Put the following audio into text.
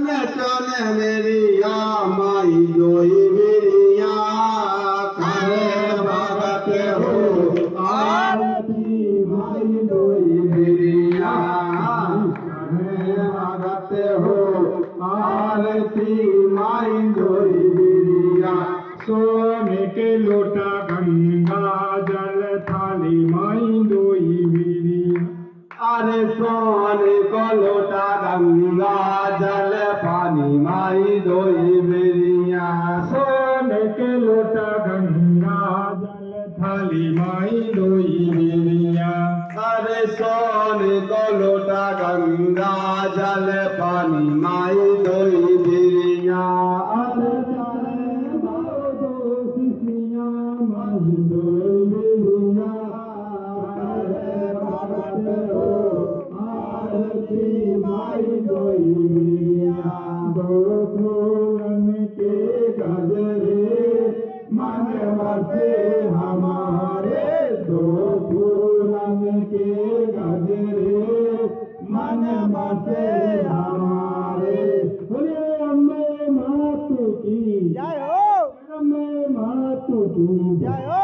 चले मेरिया माई दोई मेरिया करे भगते हो आरती माई दोई मेरिया करे भगते हो आरती माई दोई मेरिया सोने के लोटा गंगा जल थाली माई दोई मेरिया अरे सोने को लोटा गंगा जल पानी माई दोई मेरिया सोने के लोटा गंगा जल थाली माई दोई मेरिया अरे सोने को लोटा गंगा जल पानी माई दोई मेरिया अरे दो शिष्या माई दोई मेरिया माई दोई मेरिया दो फूलन के गजरे मन बसे हमारे दो फूलन के गजरे मन बसे हमारे बोले अम्बे मातु की जय हो अम्बे मातु की जय हो।